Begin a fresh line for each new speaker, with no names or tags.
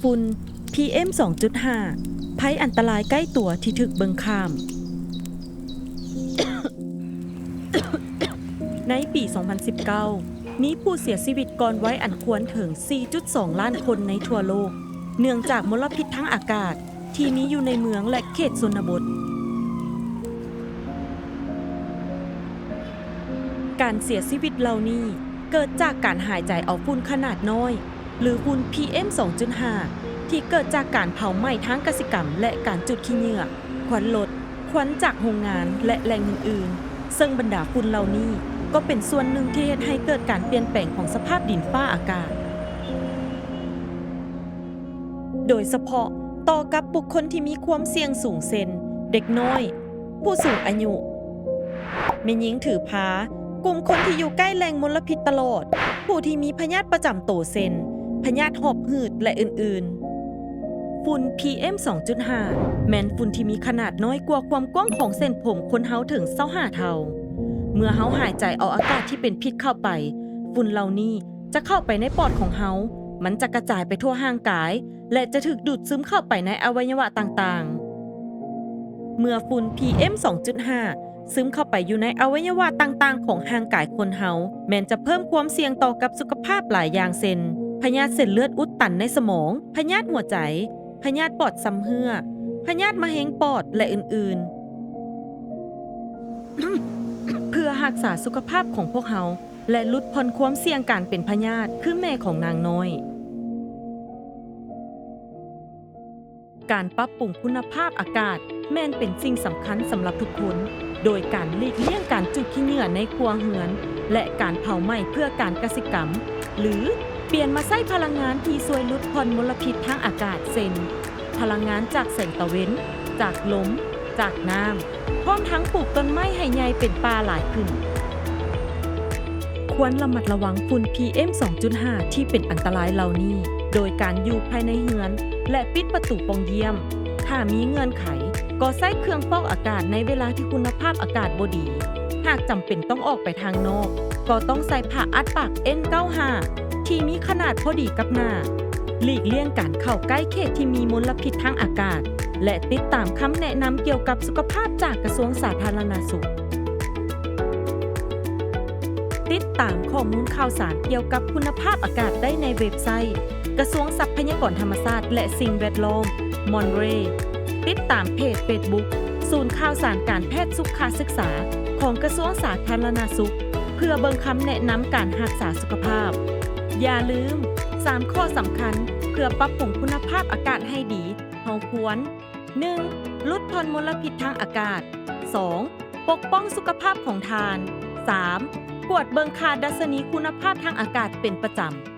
ฝุ่น PM 2.5 ภัยอันตรายใกล้ตัวที่ถึกเบิ่งข้าม ในปี 2019 มีผู้เสียชีวิตก่อนวัยอันควรถึง 4.2 ล้านคนในทั่วโลก เนื่องจากมลพิษทางอากาศที่มีอยู่ในเมืองและเขตชนบท การเสียชีวิตเหล่านี้เกิดจากการหายใจเอาฝุ่นขนาดน้อยหรือฝุ่น PM 2.5 ที่เกิดจากการเผาไหม้ทางกสิกรรมและการจุดขี้เหงื่อควันรถควันจากโรงงานและแหล่งอื่นๆซึ่งบรรดาฝุ่นเหล่านี้ก็เป็นส่วนหนึ่งที่เฮ็ดให้เกิดการเปลี่ยนแปลงของสภาพดินฟ้าอากาศโดยเฉพาะต่อกับบุคคลที่มีความเสี่ยงสูงเช่นเด็กน้อยผู้สูงอายุแม่หญิงถือผ้ากลุ่มคนที่อยู่ใกล้แหล่งมลพิษตลอดผู้ที่มีพยาธิประจำตัวเช่นพยาธิหอบหืดและอื่นๆฝุ่น PM 2.5 แม้นฝุ่นที่มีขนาดน้อยกว่าความกว้างของเส้นผมคนเฮาถึง25เท่าเมื่อเฮาหายใจเอาอากาศที่เป็นพิษเข้าไปฝุ่นเหล่านี้จะเข้าไปในปอดของเฮามันจะกระจายไปทั่วร่างกายและจะถูกดูดซึมเข้าไปในอวัยวะต่างๆเมื่อฝุ่น PM 2.5 ซึมเข้าไปอยู่ในอวัยวะต่างๆของร่างกายคนเฮาแม้นจะเพิ่มความเสี่ยงต่อกับสุขภาพหลายอย่างเช่นพยาธิเส้นเลือดอุดตันในสมองพยาธิหัวใจพยาธิปอดซ้ำเหื่อพยาธิมะเร็งปอดและอื่นๆ เพื่อรักษาสุขภาพของพวกเฮาและลดผ่อนความเสี่ยงการเป็นพยาธิคือแม่ของนางน้อยการปรับปรุงคุณภาพอากาศแม่นเป็นสิ่งสำคัญสำหรับทุกคนโดยการหลีกเลี่ยงการจุดขี้เหงื่อในครัวเรือนและการเผาไหม้เพื่อการกสิกรรมหรือเปลี่ยนมาใช้พลังงานที่ช่วยลดผ่อนมลพิษทางอากาศเช่นพลังงานจากแสงตะเว้นจากลมจากน้ำพร้อมทั้งปลูกต้นไม้ให้ใหญ่เป็นป่าหลายขึ้นควรระมัดระวังฝุ่น PM 2.5 ที่เป็นอันตรายเหล่านี้โดยการอยู่ภายในเรือนและปิดประตูปองเยี่ยมถ้ามีเงื่อนไขก็ใช้เครื่องฟอกอากาศในเวลาที่คุณภาพอากาศบ่ดีหากจำเป็นต้องออกไปทางนอกก็ต้องใส่ผ้าอัดปาก N95 ที่มีขนาดพอดีกับหน้าหลีกเลี่ยงการเข้าใกล้เขตที่มีมลพิษทางอากาศและติดตามคำแนะนำเกี่ยวกับสุขภาพจากกระทรวงสาธารณสุขติดตามข้อมูลข่าวสารเกี่ยวกับคุณภาพอากาศได้ในเว็บไซต์กระทรวงทรัพยากรธรรมชาติและสิ่งแวดล้อมมอนเรติดตามเพจ Facebook ศูนย์ข่าวสารการแพทย์สุขศึกษาของกระทรวงสาธารณสุขเพื่อเบิ่งคำแนะนำการรักษาสุขภาพอย่าลืม3ข้อสำคัญเพื่อปรับปรุงคุณภาพอากาศให้ดีเฮาควร 1. ลดผ่อนมลพิษทางอากาศ 2. ปกป้องสุขภาพของทาน 3. กวดเบิ่งค่าดัชนีคุณภาพทางอากาศเป็นประจำ